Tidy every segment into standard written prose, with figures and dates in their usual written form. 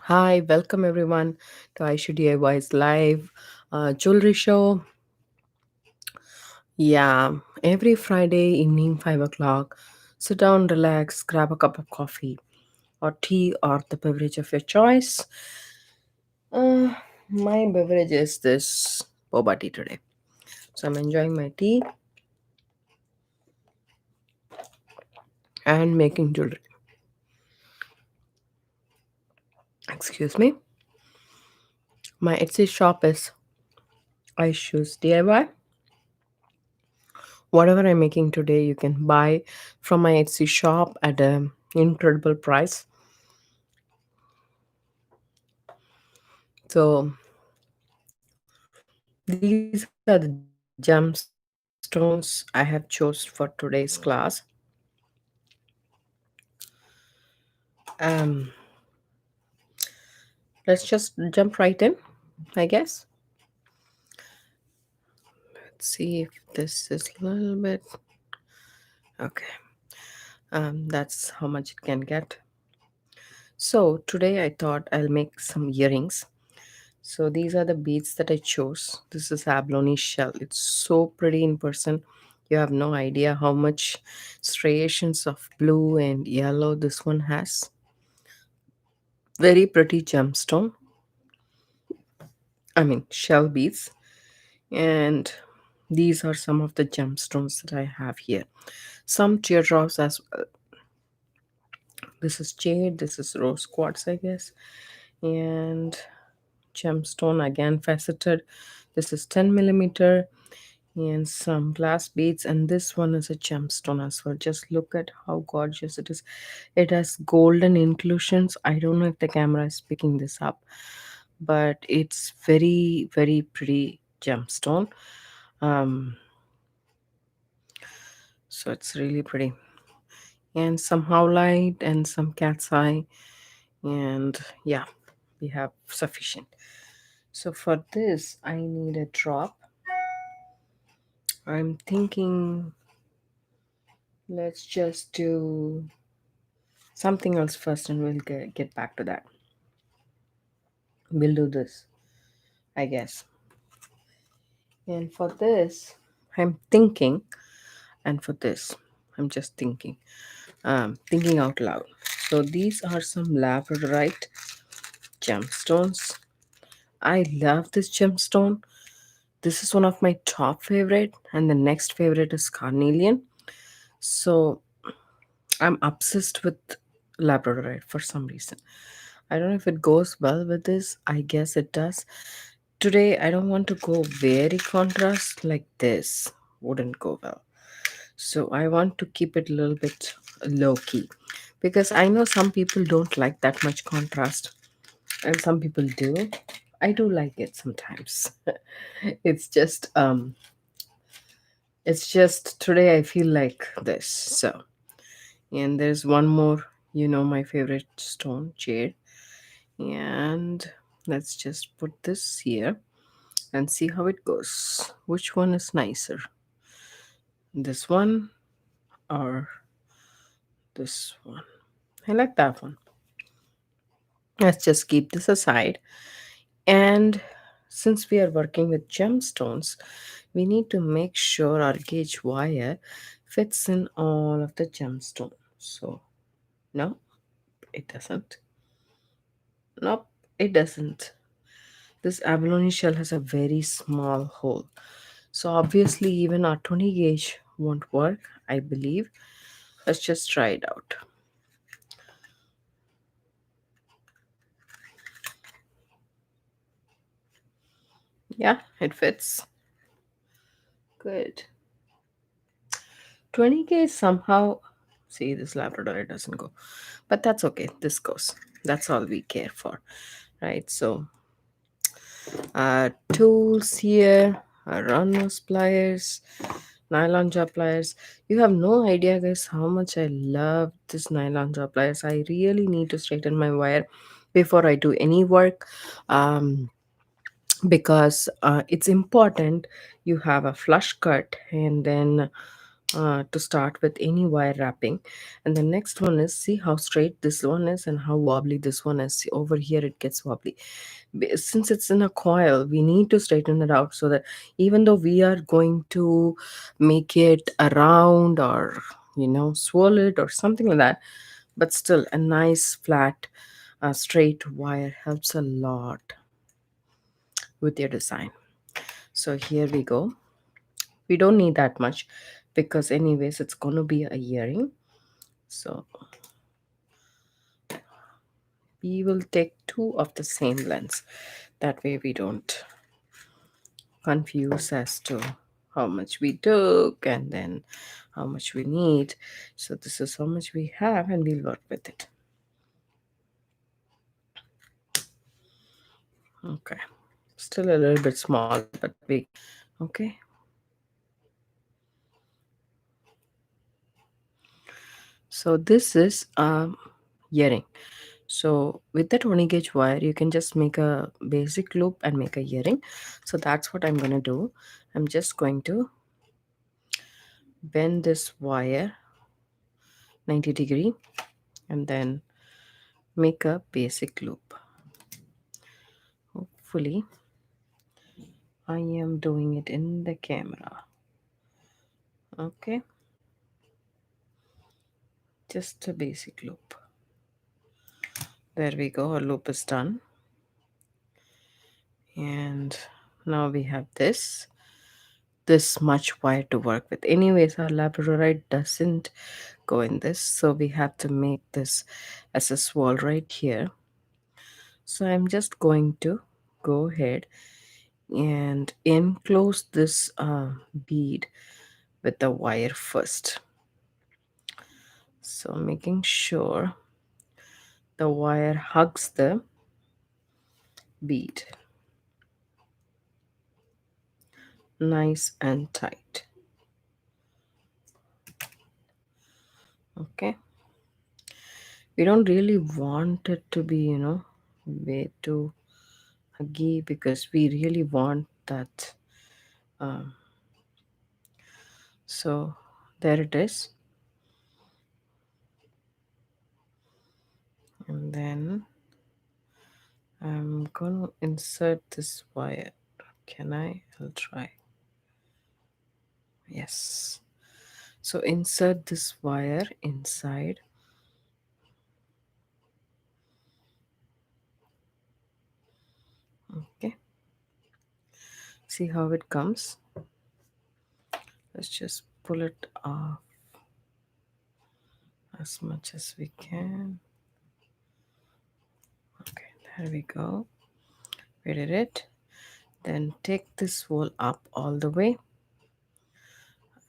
Hi, welcome everyone to Aishu DIY's live jewelry show. Yeah, every Friday evening, 5 o'clock, sit down, relax, grab a cup of coffee or tea or the beverage of your choice. Uh, my beverage is this boba tea today. So I'm enjoying my tea and making jewelry. Excuse me. My Etsy shop is Aishu's DIY. Whatever I'm making today, you can buy from my Etsy shop at an incredible price. So these are the gemstones I have chose for today's class. Um, let's just jump right in, I guess. Let's see if this is a little bit okay. That's how much it can get. So today I thought I'll make some earrings. So these are the beads that I chose. This is abalone shell. It's so pretty in person. You have no idea how much striations of blue and yellow this one has. Very pretty gemstone. I mean shell beads. And these are some of the gemstones that I have here. Some teardrops as well. This is jade. This is rose quartz, I guess. And gemstone again faceted. This is 10 millimeter and some glass beads, and this one is a gemstone as well. Just look at how gorgeous it is. It has golden inclusions. I don't know if the camera is picking this up, but it's very very pretty gemstone. um so it's really pretty, and some howlite and some cat's eye, and yeah, we have sufficient. So for this I need a drop. I'm thinking let's just do something else first and we'll get back to that. We'll do this, I guess. And for this I'm thinking, and for this I'm just thinking out loud. So these are some labradorite gemstones. I love this gemstone. This is one of my top favorite, and the next favorite is carnelian. So I'm obsessed with labradorite for some reason. I don't know if it goes well with this. I guess it does. Today I don't want to go very contrast like this. Wouldn't go well. So I want to keep it a little bit low key because I know some people don't like that much contrast and some people do. I do like it sometimes. it's just um it's just today I feel like this. So, and there's one more, my favorite stone, jade. And let's just put this here and see how it goes. Which one is nicer? This one or this one? I like that one. Let's just keep this aside. And since we are working with gemstones, we need to make sure our gauge wire fits in all of the gemstones. So, no, it doesn't. Nope, it doesn't. This abalone shell has a very small hole. So, obviously, even our 20 gauge won't work, I believe. Let's just try it out. Yeah, it fits. Good. 20K somehow. See, this Labrador it doesn't go. But that's okay. This goes. That's all we care for. Right? So, tools here, round nose pliers, nylon jaw pliers. You have no idea, guys, how much I love this nylon jaw pliers. I really need to straighten my wire before I do any work. Because it's important you have a flush cut, and then to start with any wire wrapping. And the next one is, see how straight this one is and how wobbly this one is. See, over here it gets wobbly. Since it's in a coil, we need to straighten it out so that even though we are going to make it around or swirl it or something like that, but still a nice flat straight wire helps a lot with your design. So here we go. We don't need that much because anyways it's going to be a earring. So we will take two of the same lengths. That way we don't confuse as to how much we took and then how much we need. So this is how much we have and we'll work with it. Okay. Still a little bit small, but big. Okay. So this is earring. So with the 20 gauge wire, you can just make a basic loop and make a earring. So that's what I'm going to do. I'm just going to bend this wire 90-degree and then make a basic loop. Hopefully I am doing it in the camera. Okay. Just a basic loop. There we go. Our loop is done. And now we have this much wire to work with. Anyways, our labradorite doesn't go in this, so we have to make this as a swirl right here. So I'm just going to go ahead and enclose this bead with the wire first. So making sure the wire hugs the bead nice and tight. Okay, we don't really want it to be way too huggy because we really want that. um, so there it is. And then I'm gonna insert this wire. Can I? I'll try. Yes. So insert this wire inside. Okay. See how it comes? Let's just pull it off as much as we can. Okay, there we go. We did it. Then take this wool up all the way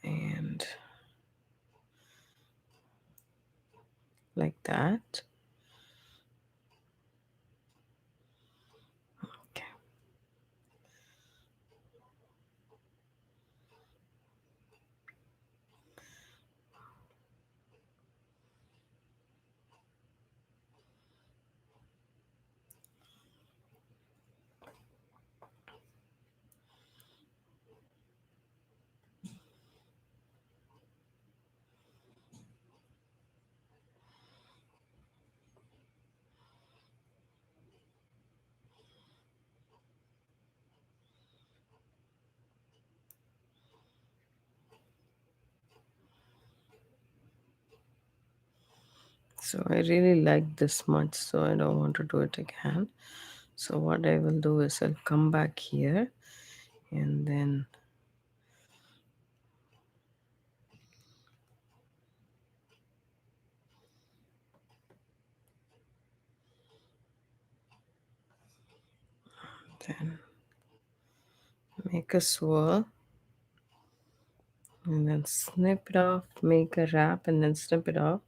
and like that. Okay. So I really like this much, so I don't want to do it again. So what I will do is I'll come back here and then make a swirl and then snip it off, make a wrap and then snip it off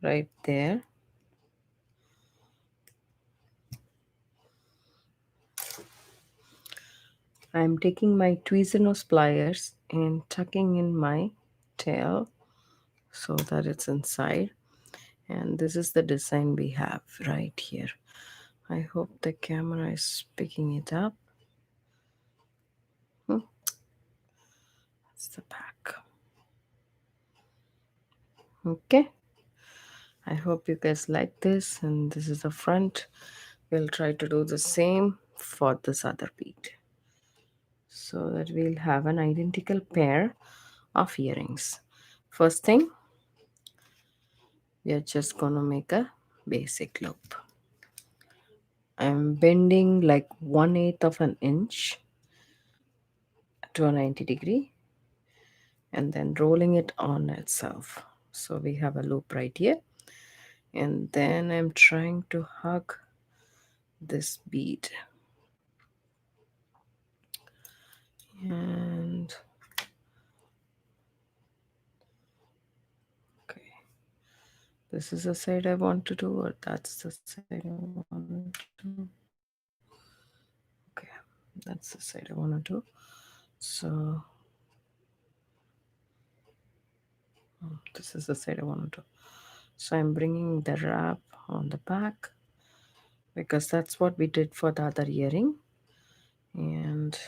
right there. I'm taking my Tweezernose pliers and tucking in my tail so that it's inside. And this is the design we have right here. I hope the camera is picking it up. That's the back. Okay, I hope you guys like this, and this is the front. We'll try to do the same for this other bead so that we'll have an identical pair of earrings. First thing, we are just gonna make a basic loop. I'm bending like 1/8 of an inch to a 90 degree and then rolling it on itself. So we have a loop right here, and then I'm trying to hug this bead, and okay, this is the side I want to do, or that's the side I want to do. Okay, that's the side I want to do. So this is the side I want to do. So I'm bringing the wrap on the back because that's what we did for the other earring. And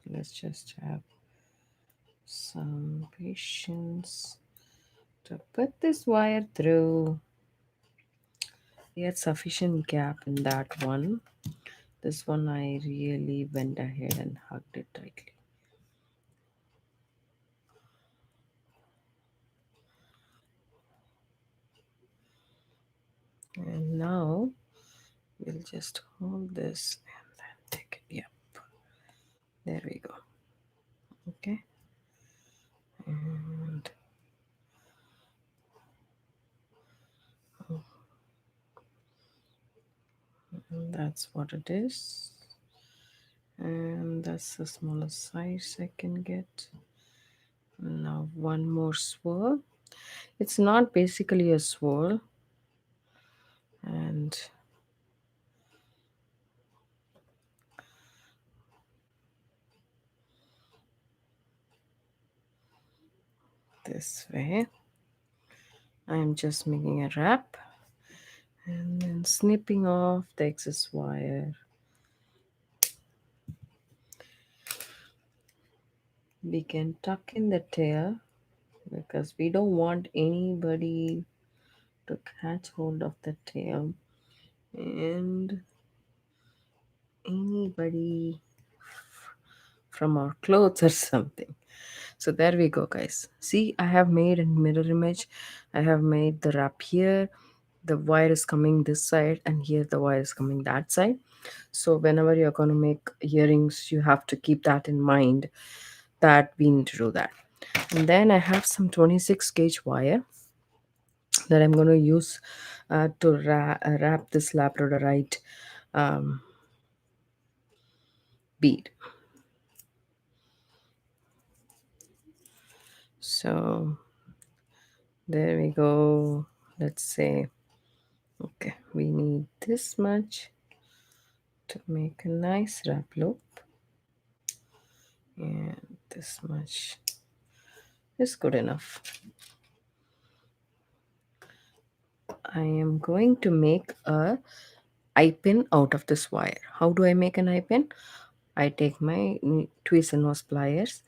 let's just have some patience to put this wire through. We had sufficient gap in that one. This one I really went ahead and hugged it tightly. And now we'll just hold this and then take it. Yep. There we go. Okay. And that's what it is. And that's the smallest size I can get. Now one more swirl. It's not basically a swirl, and this way I'm just making a wrap and then snipping off the excess wire. We can tuck in the tail because we don't want anybody to catch hold of the tail, and anybody from our clothes or something. So there we go, guys. See, I have made a mirror image. I have made the wrap here. The wire is coming this side, and here the wire is coming that side. So whenever you're going to make earrings, you have to keep that in mind that we need to do that. And then I have some 26 gauge wire that I'm going to use to wrap this labradorite um, bead. So there we go. Let's say, okay, we need this much to make a nice wrap loop, and this much is good enough. I am going to make a eye pin out of this wire. How do I make an eye pin? I take my twist and nose pliers,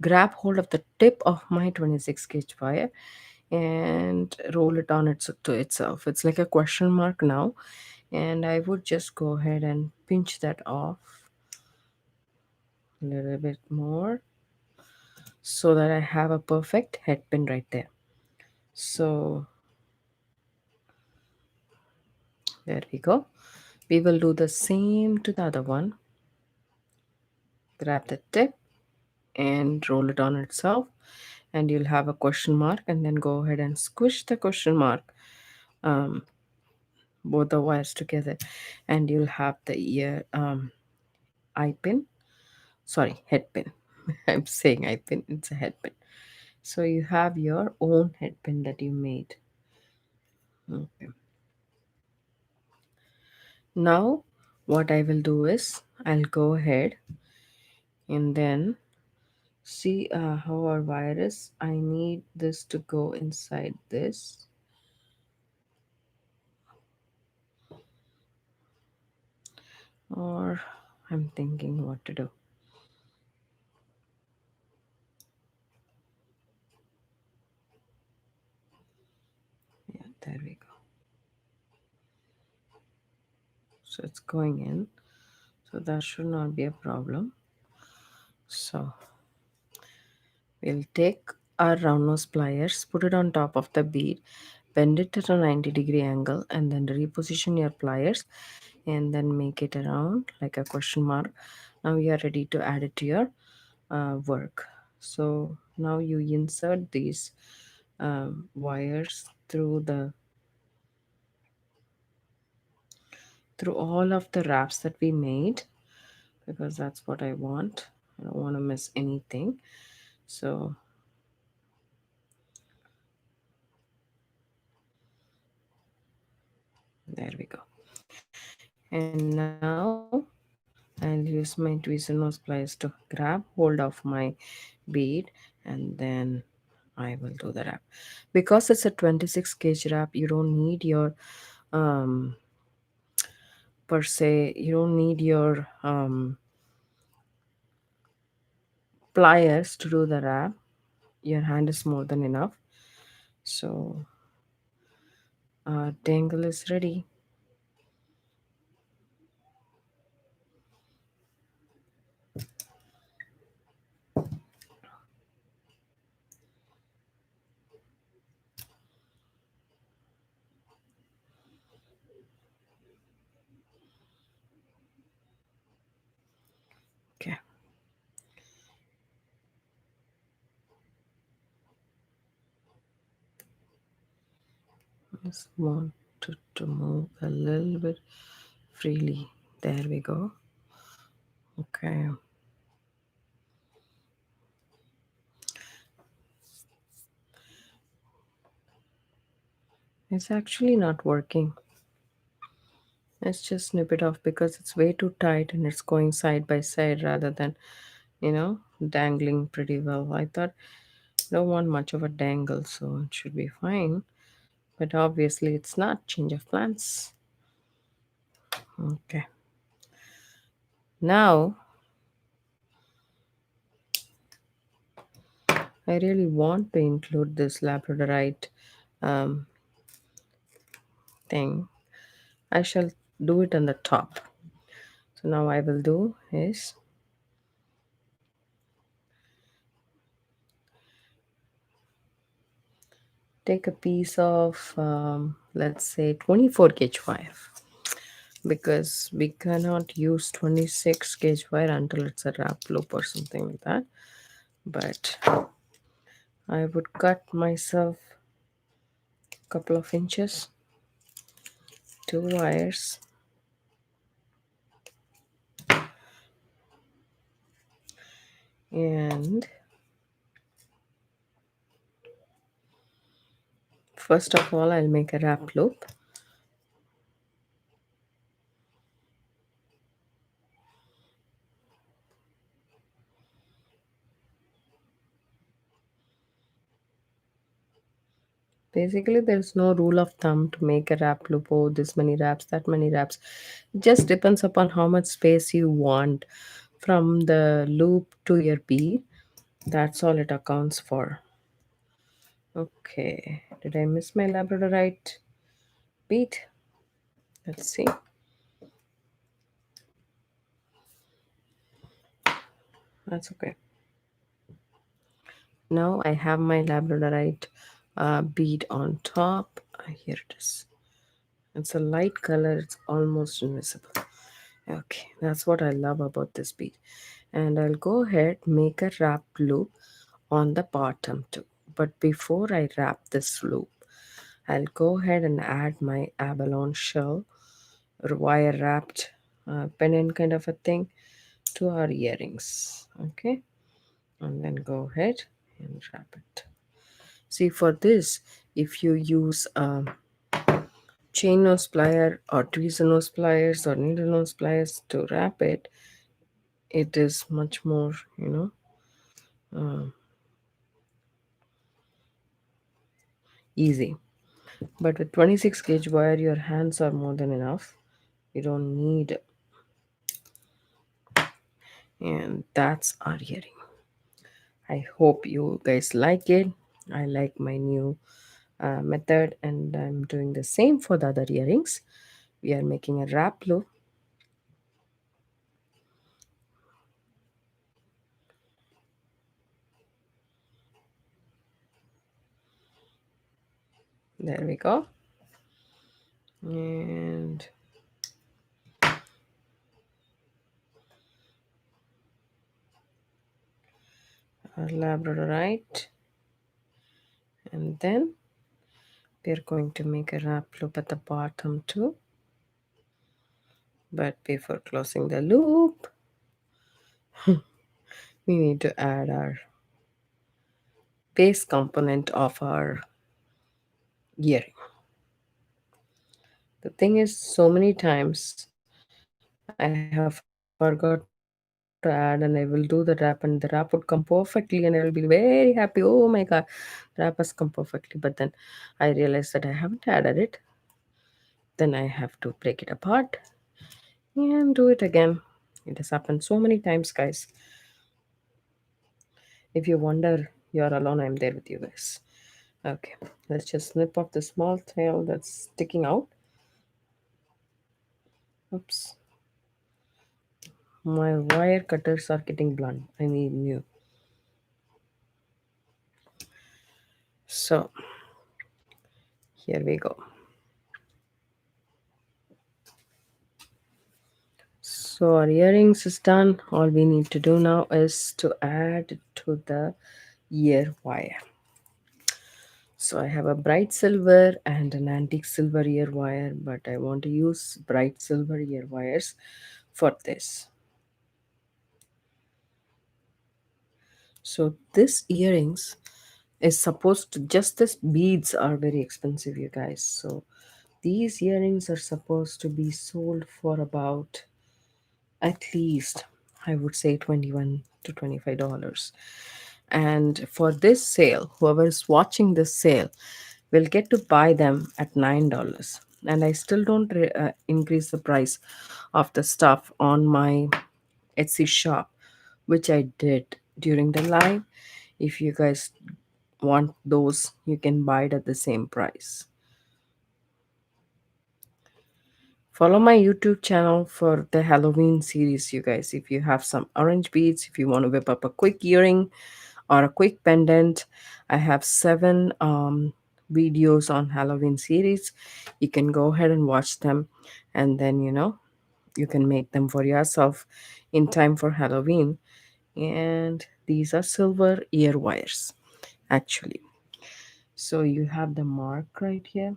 grab hold of the tip of my 26 gauge wire and roll it on to itself. It's like a question mark now, and I would just go ahead and pinch that off a little bit more so that I have a perfect head pin right there. So there we go. We will do the same to the other one. Grab the tip and roll it on itself, and you'll have a question mark, and then go ahead and squish the question mark, um, both the wires together, and you'll have the eye pin, sorry, head pin. I'm saying eye pin, it's a head pin. So you have your own head pin that you made. Okay. Now what I will do is I'll go ahead and then see how our wire is. I need this to go inside this, or I'm thinking what to do. There we go. So it's going in. So that should not be a problem. So we'll take our round nose pliers, put it on top of the bead, bend it at a 90-degree angle, and then reposition your pliers and then make it around like a question mark. Now you are ready to add it to your work. So now you insert these wires through all of the wraps that we made, because that's what I want. I don't want to miss anything. So there we go. And now I'll use my tweezer nose pliers to grab hold of my bead, and then I will do the wrap. Because it's a 26 gauge wrap, you don't need your um per se, you don't need your pliers to do the wrap. Your hand is more than enough. So our dangle is ready. Okay. Just want to move a little bit freely. There we go. Okay. It's actually not working. Let's just snip it off because it's way too tight and it's going side by side rather than, dangling pretty well. I thought I don't want much of a dangle, so it should be fine. But obviously it's not. Change of plans. Okay. Now I really want to include this labradorite um, thing. I shall do it on the top. So now I will do is take a piece of let's say 24 gauge wire, because we cannot use 26 gauge wire until it's a wrap loop or something like that. But I would cut myself a couple of inches, two wires, and first of all I'll make a wrap loop. Basically, there's no rule of thumb to make a wrap loop. Oh, this many wraps, that many wraps. It just depends upon how much space you want from the loop to your bead. That's all it accounts for. Okay, did I miss my labradorite bead? Let's see. That's okay. Now I have my labradorite bead on top. Here it is. It's a light color, it's almost invisible. Okay, that's what I love about this bead. And I'll go ahead make a wrap loop on the bottom too. But before I wrap this loop, I'll go ahead and add my abalone shell or wire wrapped pendant kind of a thing to our earrings. Okay, and then go ahead and wrap it. See, for this, if you use chain nose plier or tweezer nose pliers or needle nose pliers to wrap it, it is much more, uh, easy. But with 26 gauge wire, your hands are more than enough. You don't need, and that's our earring. I hope you guys like it. I like my new method, and I'm doing the same for the other earrings. We are making a wrap loop. There we go. And our labradorite, and then we're going to make a wrap loop at the bottom too. But before closing the loop, we need to add our base component of our earring. The thing is, so many times I have forgot to add, and I will do the wrap, and the wrap would come perfectly, and I will be very happy. Oh my god, the wrap has come perfectly. But then I realized that I haven't added it. Then I have to break it apart and do it again. It has happened so many times, guys. If you wonder, you're alone, I'm there with you guys. Okay, let's just snip off the small tail that's sticking out. Oops, my wire cutters are getting blunt. I need new. So, here we go. So, our earrings is done. All we need to do now is to add to the ear wire. So I have a bright silver and an antique silver ear wire, but I want to use bright silver ear wires for this. So this earrings is supposed to, just this beads are very expensive, you guys. So these earrings are supposed to be sold for about, at least, I would say, 21 to $25. And for this sale, whoever is watching this sale will get to buy them at $9. And I still don't increase the price of the stuff on my Etsy shop, which I did during the live. If you guys want those, you can buy it at the same price. Follow my YouTube channel for the Halloween series, you guys. If you have some orange beads, if you want to whip up a quick earring or a quick pendant, I have 7 videos on Halloween series. You can go ahead and watch them, and then you can make them for yourself in time for Halloween. And these are silver ear wires, actually. So you have the mark right here.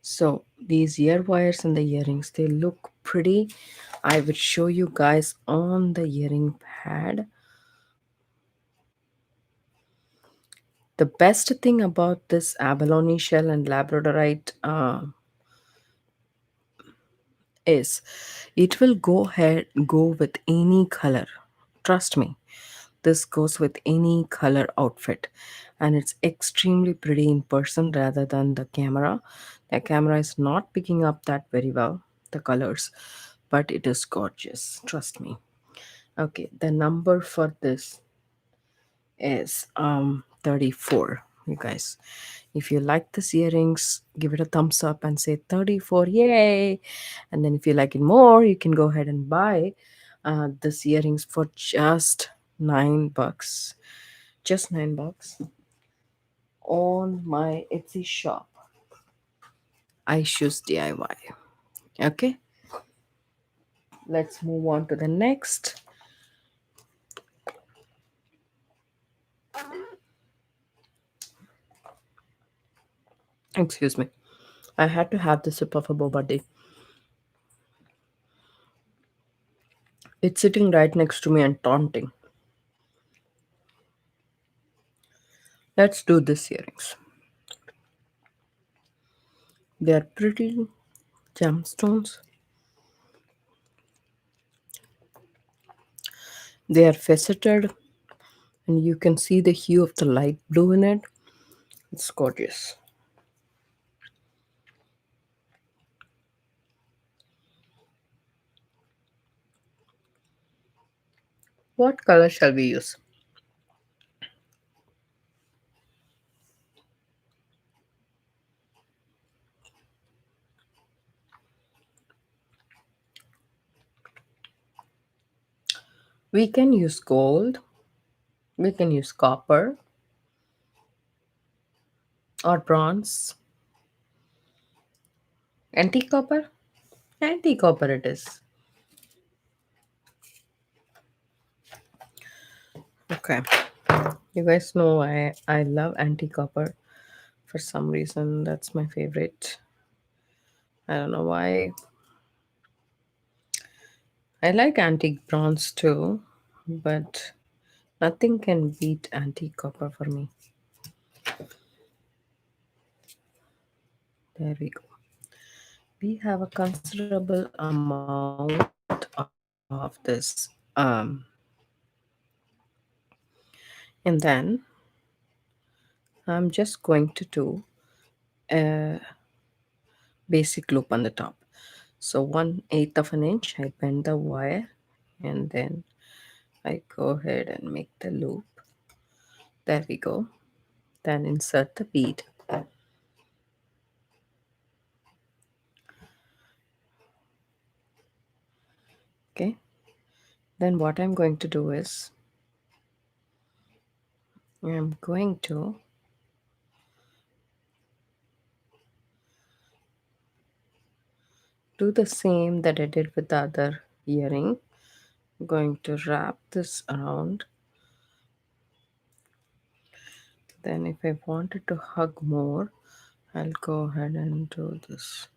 So these ear wires and the earrings, they look pretty. I will show you guys on the earring pad. The best thing about this abalone shell and labradorite is it will go with any color. Trust me, this goes with any color outfit, and it's extremely pretty in person rather than the camera. The camera is not picking up that very well, the colors, but it is gorgeous. Trust me. Okay, the number for this is 34, you guys. If you like this earrings, give it a thumbs up and say 34, yay. And then if you like it more, you can go ahead and buy this earrings for just $9. Just $9 on my Etsy shop. I choose DIY. Okay, let's move on to the next. Excuse me. I had to have the sip of a boba tea. It's sitting right next to me and taunting. Let's do this earrings. They are pretty gemstones. They are faceted, and you can see the hue of the light blue in it. It's gorgeous. What color shall we use? We can use gold, we can use copper or bronze. Antique copper? Antique copper it is. Okay. You guys know I love antique copper. For some reason, that's my favorite. I don't know why. I like antique bronze too, but nothing can beat antique copper for me. There we go. We have a considerable amount of this. And then I'm just going to do a basic loop on the top. So 1/8 of an inch, I bend the wire and then I go ahead and make the loop. There we go. Then insert the bead. Okay. Then what I'm going to do is I'm going to do the same that I did with the other earring. I'm going to wrap this around. Then if I wanted to hug more, I'll go ahead and do this.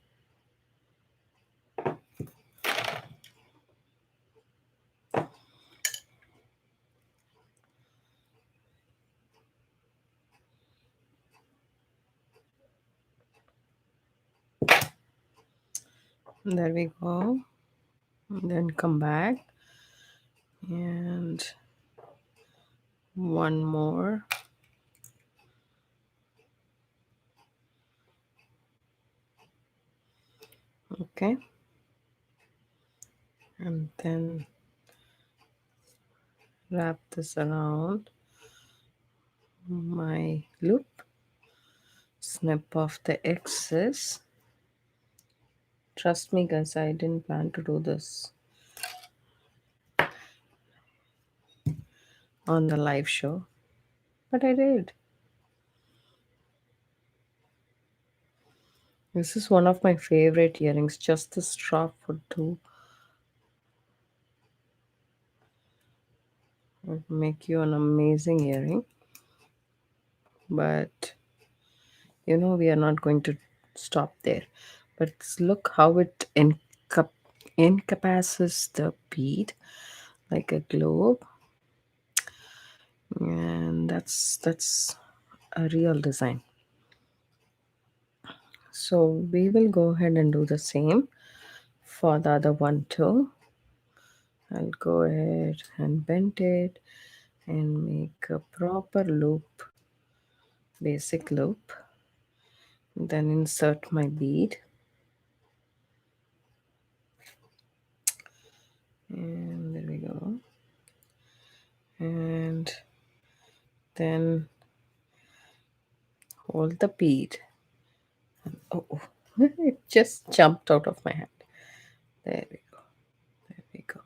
There we go. And then come back and one more. Okay. And then wrap this around my loop. Snip off the excess. Trust me, guys, I didn't plan to do this on the live show, but I did. This is one of my favorite earrings. Just the strap would do. Would make you an amazing earring. But we are not going to stop there. But look how it encompasses the bead like a globe, and that's a real design. So we will go ahead and do the same for the other one too. I'll go ahead and bend it and make a proper loop, basic loop. Then insert my bead. And there we go. And then hold the bead. Oh, it just jumped out of my hand. There we go. There we go.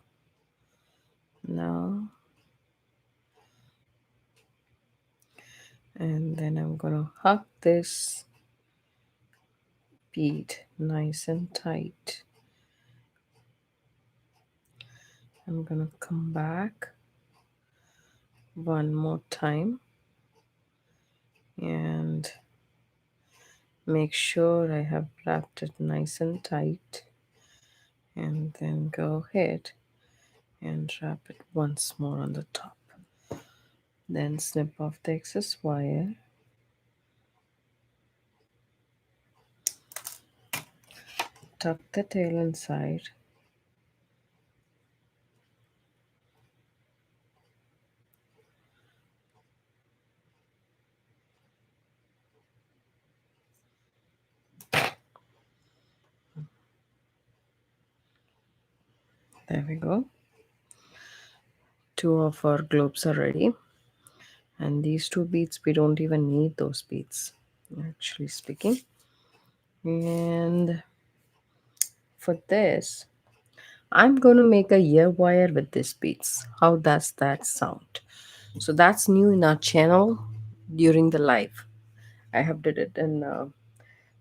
Now, and then I'm gonna hug this bead nice and tight. I'm gonna come back one more time and make sure I have wrapped it nice and tight, and then go ahead and wrap it once more on the top. Then snip off the excess wire. Tuck the tail inside. There we go. 2 of our globes are ready. And these 2 beads, we don't even need those beads, actually speaking. And for this, I'm going to make a ear wire with these beads. How does that sound? So that's new in our channel during the live. I have did it in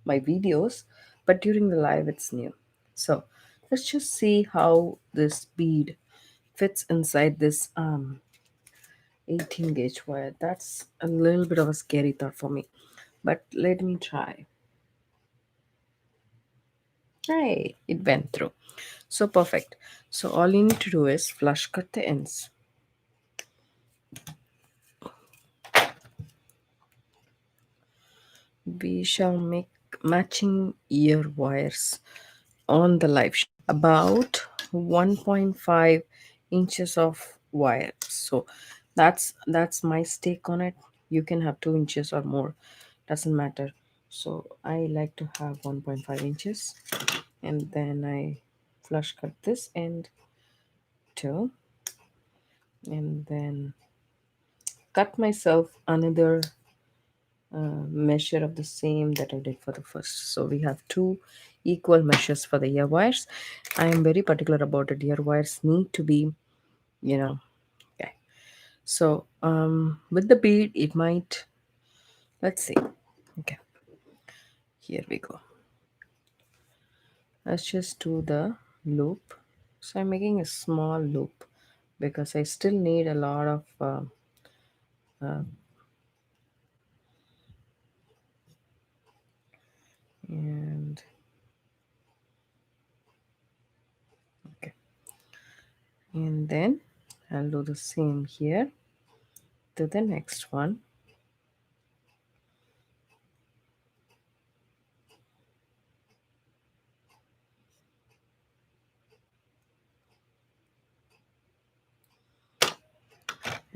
my videos, but during the live it's new. So let's just see how this bead fits inside this 18 gauge wire. That's a little bit of a scary thought for me, but let me try. Hey, it went through. So perfect. So all you need to do is flush cut the ends. We shall make matching ear wires on the live show. About 1.5 inches of wire. So that's my stake on it. You can have 2 inches or more, doesn't matter. So I like to have 1.5 inches, and then I flush cut this end too, and then cut myself another measure of the same that I did for the first. So we have two equal measures for the ear wires. I am very particular about it. Ear wires need to be, you know, okay. So with the bead, it might, let's see. Okay, here we go. Let's just do the loop. So I'm making a small loop because I still need a lot of uh, and okay, and then I'll do the same here to the next one.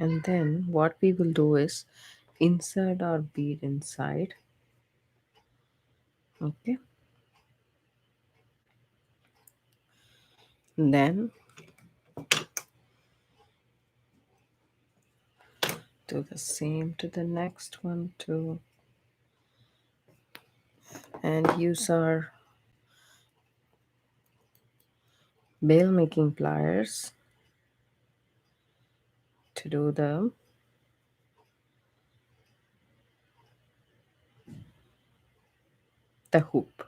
And then what we will do is insert our bead inside. Okay, and then do the same to the next one too, and use our bail making pliers to do the hoop.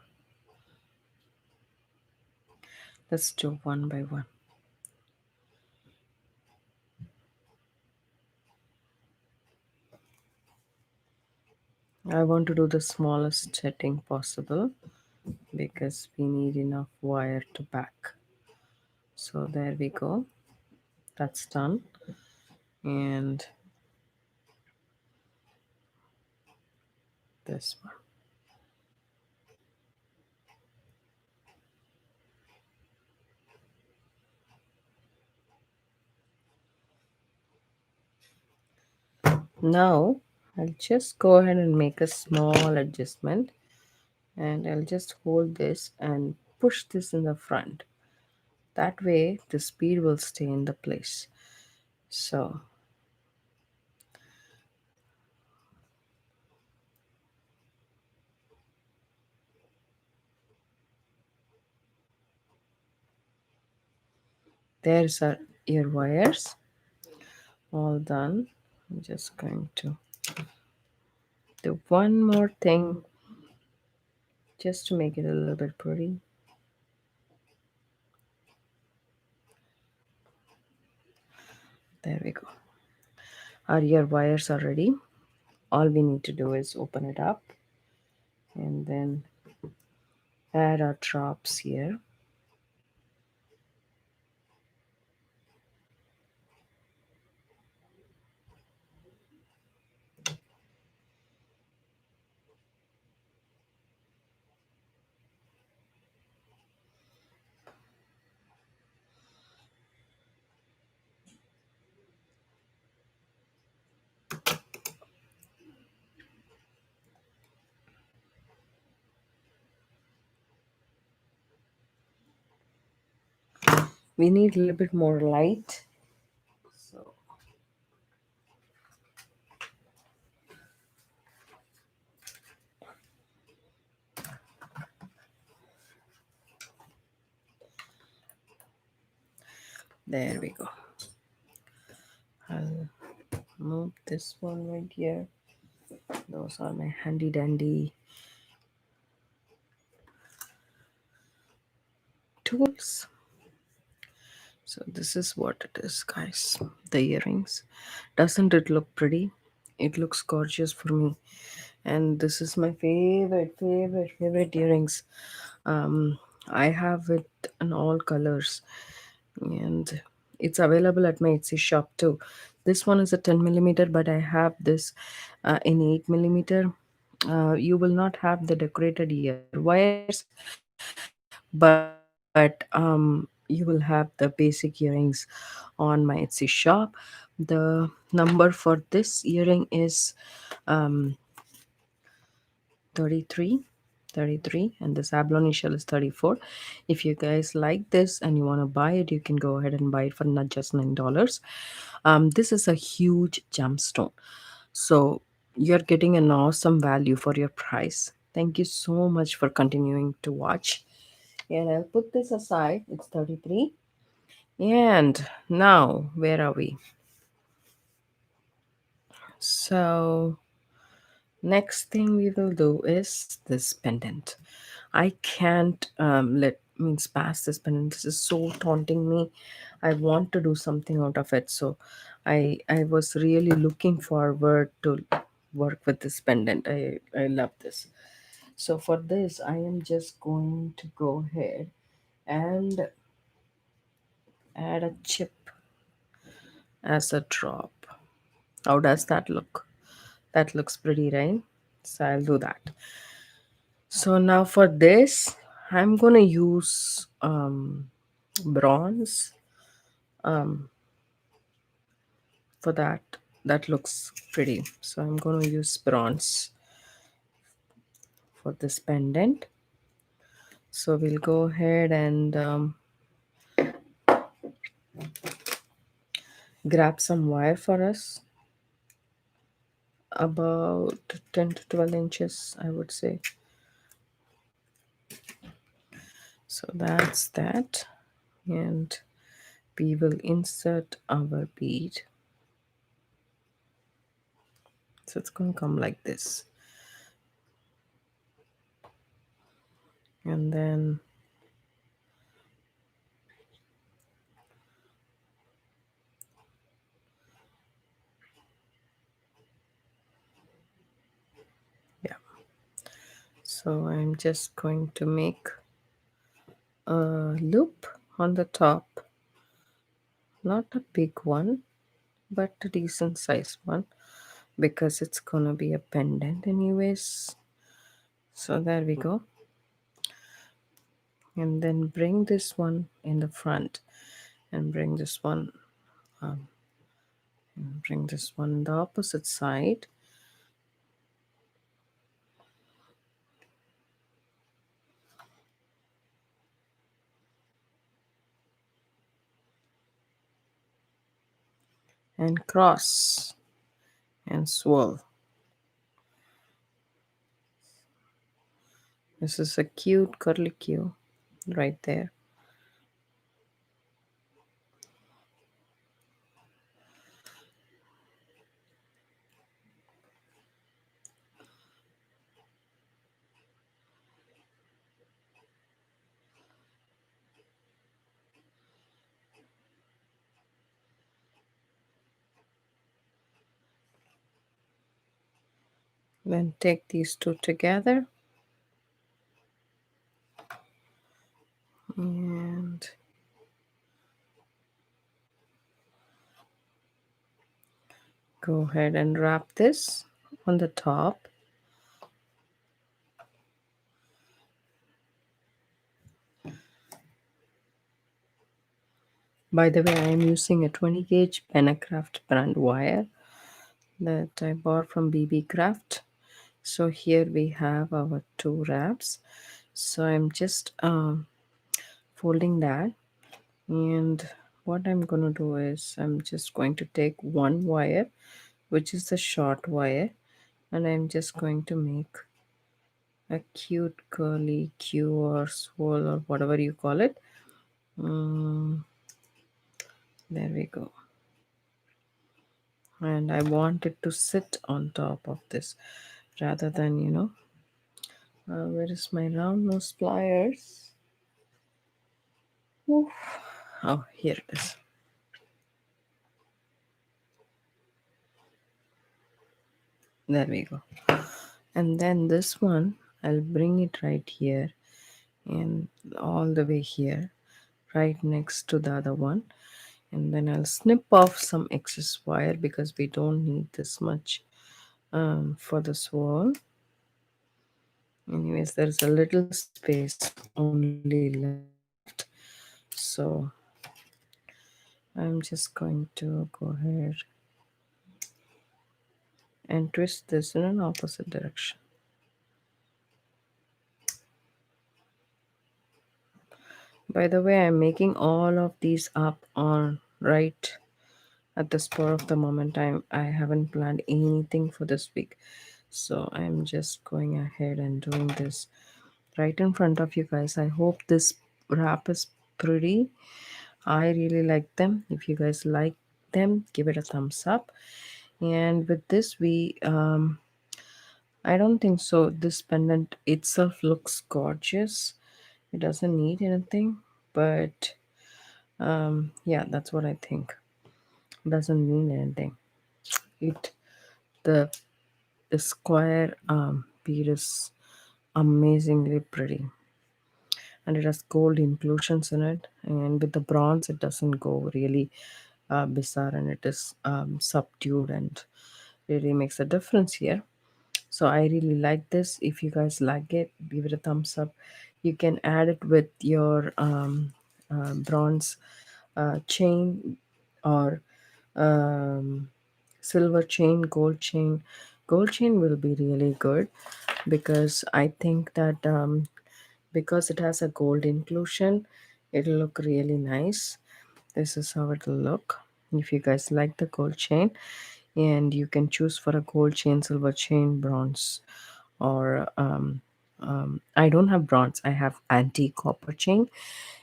Let's do one by one. I want to do the smallest setting possible because we need enough wire to back. So there we go. That's done. And this one. Now I'll just go ahead and make a small adjustment, and I'll just hold this and push this in the front. That way the speed will stay in the place. So there's our ear wires all done. I'm just going to do one more thing just to make it a little bit pretty. There we go. Our ear wires are ready. All we need to do is open it up and then add our drops here. We need a little bit more light. So There we go. I'll move this one right here. Those are my handy dandy tools. So this is what it is, guys. The earrings. Doesn't it look pretty? It looks gorgeous for me. And this is my favorite earrings. Um, I have it in all colors, and it's available at my Etsy shop too. This one is a 10 millimeter, but I have this in 8 millimeter. You will not have the decorated ear wires, but you will have the basic earrings on my Etsy shop. The number for this earring is um, 33, 33, and this abalone shell is 34. If you guys like this and you want to buy it, you can go ahead and buy it for not just $9. This is a huge gemstone, so you're getting an awesome value for your price. Thank you so much for continuing to watch, and I'll put this aside. It's 33. And now, where are we? So next thing we will do is this pendant. I can't let means pass this pendant. This is so taunting me. I want to do something out of it. So I was really looking forward to work with this pendant. I love this. So for this, I am just going to go ahead and add a chip as a drop. How does that look? That looks pretty, right? So I'll do that. So now for this, I'm gonna use bronze for that. That looks pretty. So I'm gonna use bronze for this pendant. So we'll go ahead and grab some wire for us, about 10 to 12 inches, I would say. So that's that. And we will insert our bead. So it's going to come like this. And then yeah. So I'm just going to make a loop on the top. Not a big one, but a decent sized one, because it's gonna be a pendant anyways. So there we go. And then bring this one in the front, and bring this one and bring this one the opposite side. And cross and swirl. This is a cute curly Q right there. Then take these two together and go ahead and wrap this on the top. By the way, I am using a 20 gauge Penacraft brand wire that I bought from BB Craft. So here we have our two wraps. So I'm just folding that, and what I'm going to do is I'm just going to take one wire, which is the short wire, and I'm just going to make a cute curly Q or swirl or whatever you call it. Mm, There we go. And I want it to sit on top of this rather than, where is my round nose pliers? Oof. Oh, here it is. There we go. And then this one, I'll bring it right here and all the way here, right next to the other one. And then I'll snip off some excess wire because we don't need this much for this wall. Anyways, there's a little space only left. So I'm just going to go ahead and twist this in an opposite direction. By the way, I'm making all of these up on right at the spur of the moment. I haven't planned anything for this week. So I'm just going ahead and doing this right in front of you guys. I hope this wrap is pretty. I really like them. If you guys like them, give it a thumbs up. And with this, I don't think so. This pendant itself looks gorgeous. It doesn't need anything, but yeah, that's what I think. Doesn't mean anything. It the the square bead is amazingly pretty, and it has gold inclusions in it. And with the bronze, it doesn't go really bizarre, and it is subdued and really makes a difference here. So I really like this. If you guys like it, give it a thumbs up. You can add it with your bronze chain or um, silver chain, gold chain. Gold chain will be really good because I think that because it has a gold inclusion, it'll look really nice. This is how it'll look. If you guys like the gold chain, and you can choose for a gold chain, silver chain, bronze, or I don't have bronze. I have antique copper chain,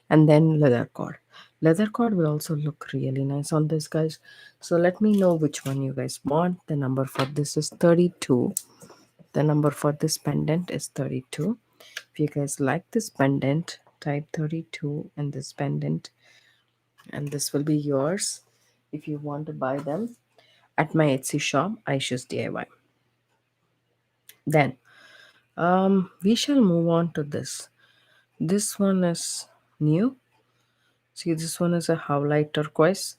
and then leather cord. Leather cord will also look really nice on this, guys. So let me know which one you guys want. The number for this is 32. The number for this pendant is 32. If you guys like this pendant, type 32 and this pendant, and this will be yours if you want to buy them at my Etsy shop, Aisha's DIY. Then we shall move on to this. This one is new. See, this one is a howlite turquoise,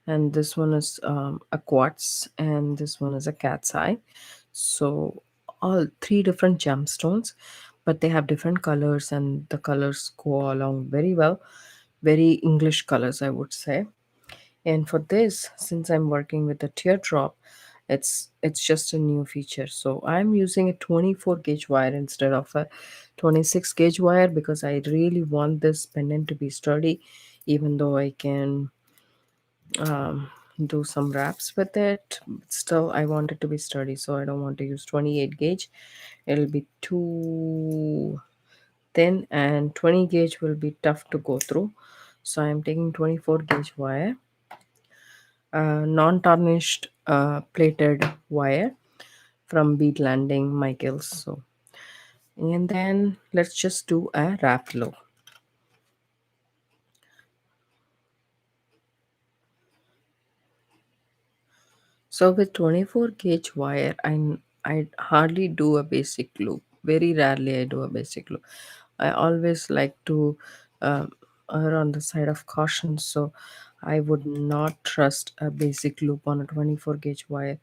and this one is a quartz, and this one is a cat's eye. So, all three different gemstones, but they have different colors, and the colors go along very well. Very English colors, I would say. And for this, since I'm working with a teardrop, it's just a new feature. So I'm using a 24 gauge wire instead of a 26 gauge wire because I really want this pendant to be sturdy, even though I can um, do some wraps with it. Still, I want it to be sturdy, so I don't want to use 28 gauge. It'll be too thin, and 20 gauge will be tough to go through. So I'm taking 24 gauge wire, non-tarnished plated wire from Bead Landing Michaels. So, and then let's just do a wrap low. So with 24 gauge wire, I hardly do a basic loop. Very rarely I do a basic loop. I always like to um, err on the side of caution. So I would not trust a basic loop on a 24 gauge wire.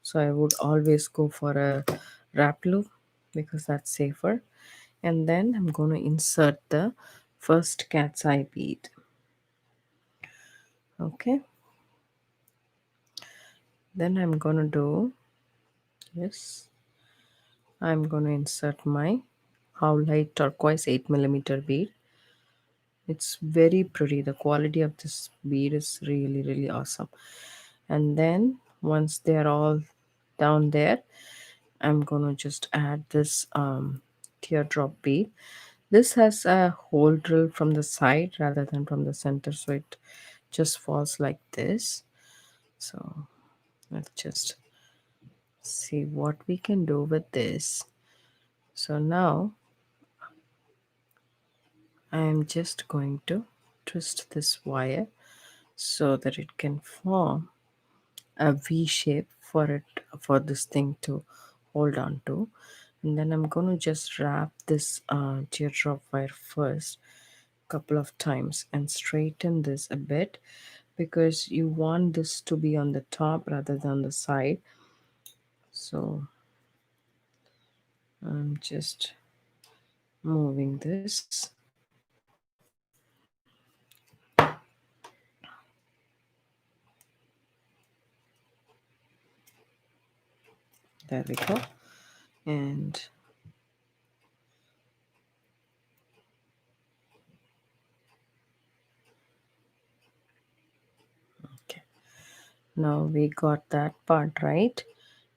So I would always go for a wrap loop because that's safer. And then I'm going to insert the first cat's eye bead. Okay. Then I'm going to do this. I'm going to insert my Howlite turquoise 8 millimeter bead. It's very pretty. The quality of this bead is really, really awesome. And then once they're all down there, I'm gonna just add this teardrop bead. This has a hole drill from the side rather than from the center, so it just falls like this. So let's just see what we can do with this. So now I am just going to twist this wire so that it can form a V shape for this thing to hold on to. And then I'm going to just wrap this teardrop wire first couple of times and straighten this a bit, because you want this to be on the top rather than the side. So I'm just moving this. There we go. And okay, now we got that part right.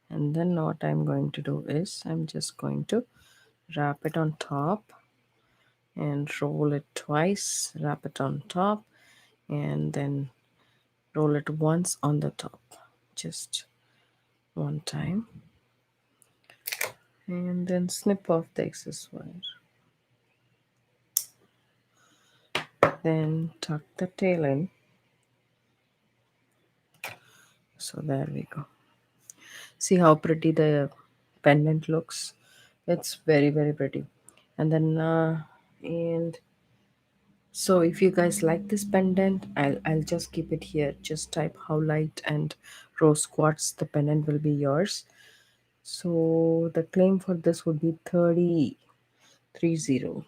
And then what I'm going to do is I'm just going to wrap it on top and roll it twice, wrap it on top, and then roll it once on the top, just one time, and then snip off the excess wire. Then tuck the tail in. So there we go. See how pretty the pendant looks? It's very, very pretty. And then, and so if you guys like this pendant, I'll just keep it here. Just type how light and rose quartz, the pendant will be yours. So the claim for this would be 30. Don't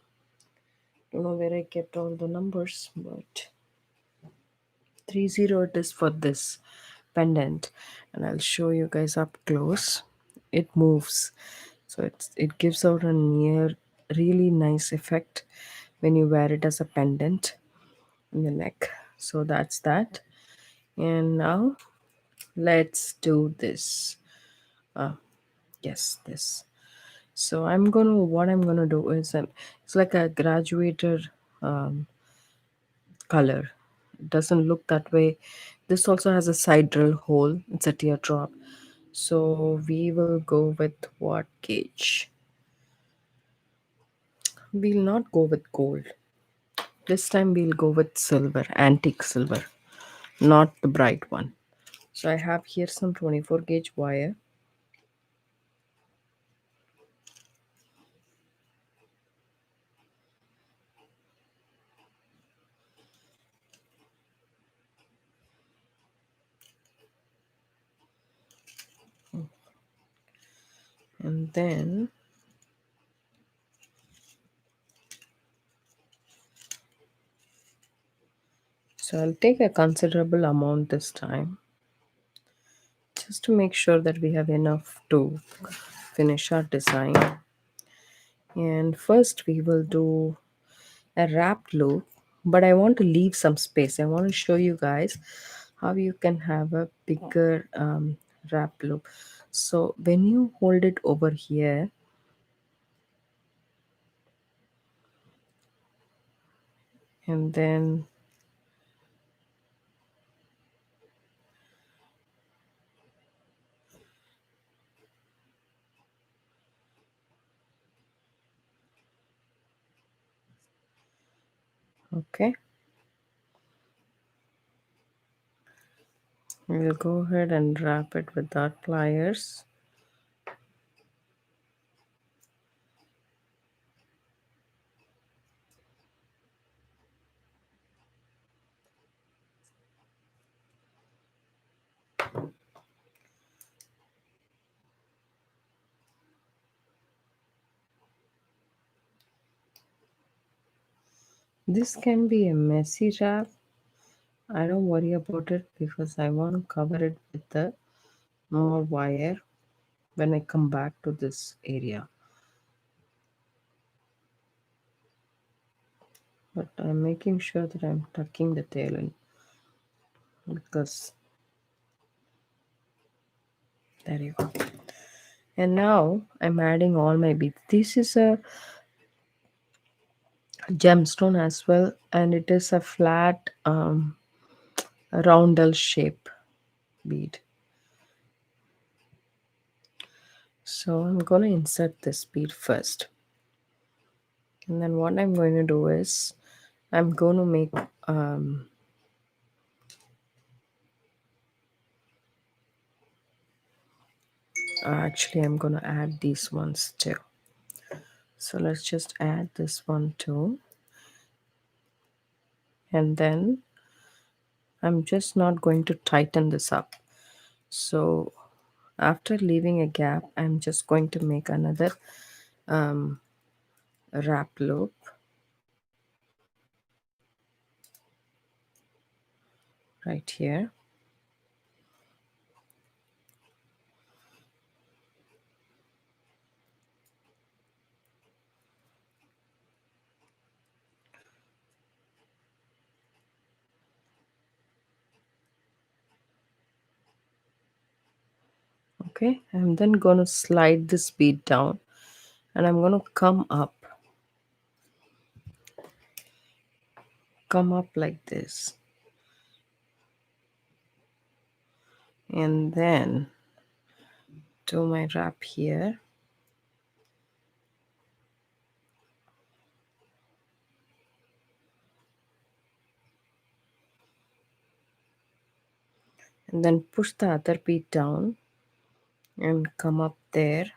know where I kept all the numbers, but 30 it is for this pendant. And I'll show you guys up close. It moves. So it gives out a really nice effect when you wear it as a pendant in the neck. So that's that. And now let's do this. Uh, yes, this. So what I'm gonna do is it's like a graduated um, color. It doesn't look that way. This also has a side drill hole. It's a teardrop. So we will go with what gauge? We'll not go with gold. This time we'll go with silver, antique silver, not the bright one. So I have here some 24 gauge wire. And then so I'll take a considerable amount this time, just to make sure that we have enough to finish our design. And first we will do a wrapped loop, but I want to leave some space. I want to show you guys how you can have a bigger wrap loop. So when you hold it over here, and then okay, we'll go ahead and wrap it with our pliers. This can be a messy wrap. I don't worry about it because I want to cover it with the more wire when I come back to this area. But I'm making sure that I'm tucking the tail in, because there you go. And now I'm adding all my beads. This is a gemstone as well, and it is a flat a roundel shape bead. So I'm going to insert this bead first. And then what I'm going to do is I'm going to make actually I'm going to add these ones too. So let's just add this one too. And then I'm just not going to tighten this up. So after leaving a gap, I'm just going to make another wrap loop right here. Okay, I'm then going to slide this bead down and I'm going to come up like this, and then do my wrap here, and then push the other bead down and come up there,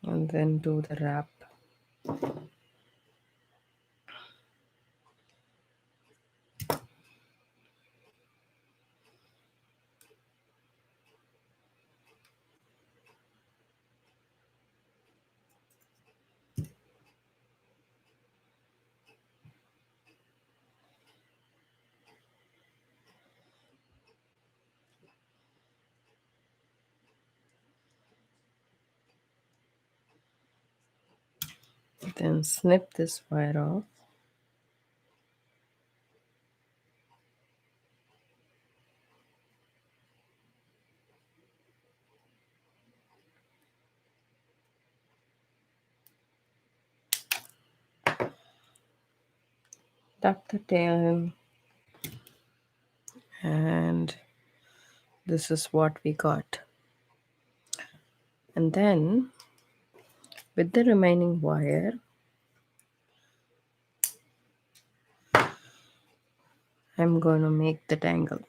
and then do the wrap. Then snip this wire off. Tuck the tail in, and this is what we got. And then with the remaining wire, I'm going to make the tangle.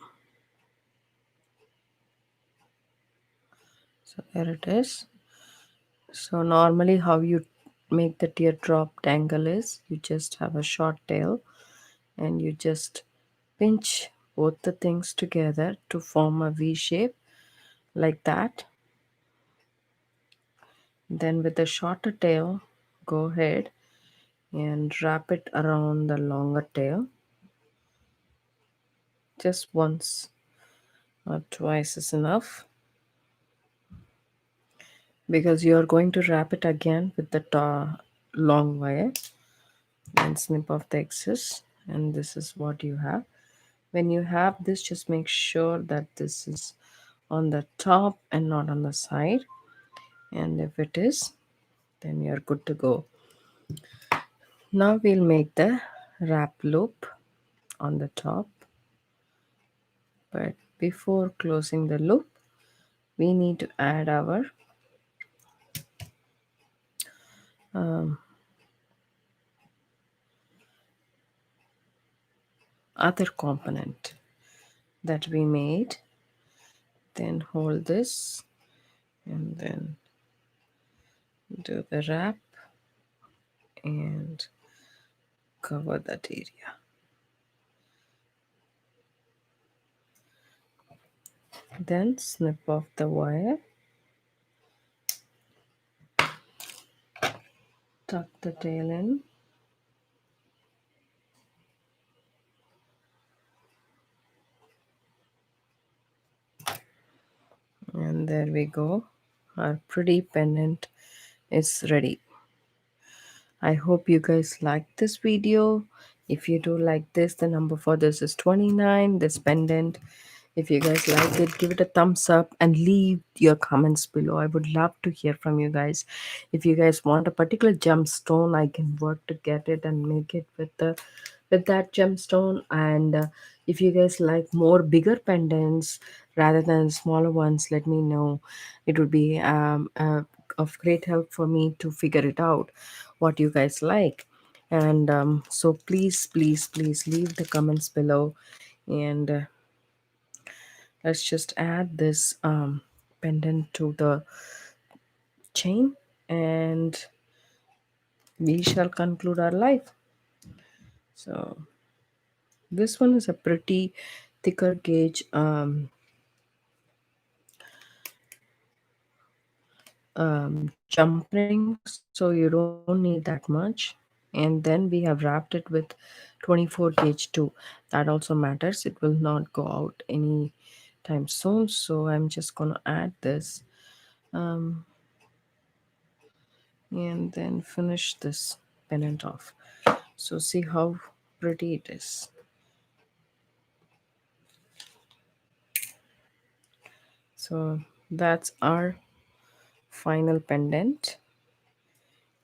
So there it is. So normally how you make the teardrop tangle is you just have a short tail and you just pinch both the things together to form a V shape like that. Then with the shorter tail, go ahead and wrap it around the longer tail. Just once or twice is enough, because you are going to wrap it again with the long wire and snip off the excess, and this is what you have. When you have this, just make sure that this is on the top and not on the side, and if it is, then you're good to go. Now we'll make the wrap loop on the top, but before closing the loop we need to add our other component that we made. Then hold this and then do the wrap and cover that area. Then snip off the wire, tuck the tail in, and there we go. Our pretty pendant is ready. I hope you guys liked this video. If you do like this, the number for this is 29. This pendant If you guys like it, give it a thumbs up and leave your comments below. I would love to hear from you guys. If you guys want a particular gemstone, I can work to get it and make it with that gemstone. And if you guys like more bigger pendants rather than smaller ones, let me know. It would be of great help for me to figure it out what you guys like. And so please, please, please leave the comments below. And let's just add this pendant to the chain, and we shall conclude our life. So this one is a pretty thicker gauge jump ring, so you don't need that much. And then we have wrapped it with 24 gauge too. That also matters. It will not go out any time soon. So I'm just gonna add this um, and then finish this pendant off. So see how pretty it is. So that's our final pendant,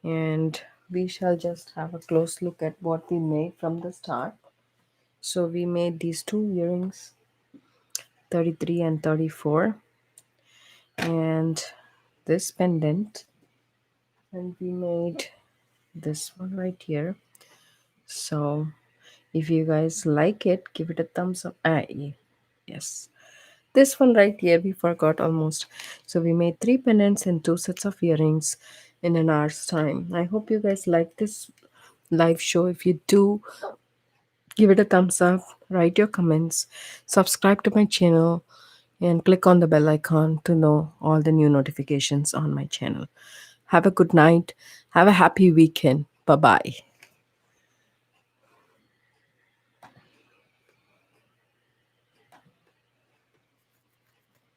and we shall just have a close look at what we made from the start. So we made these two earrings, 33 and 34, and this pendant, and we made this one right here. So if you guys like it, give it a thumbs up. Yes, this one right here we forgot almost. So we made three pendants and two sets of earrings in an hour's time. I hope you guys like this live show. If you do, give it a thumbs up, write your comments, subscribe to my channel, and click on the bell icon to know all the new notifications on my channel. Have a good night. Have a happy weekend. Bye bye.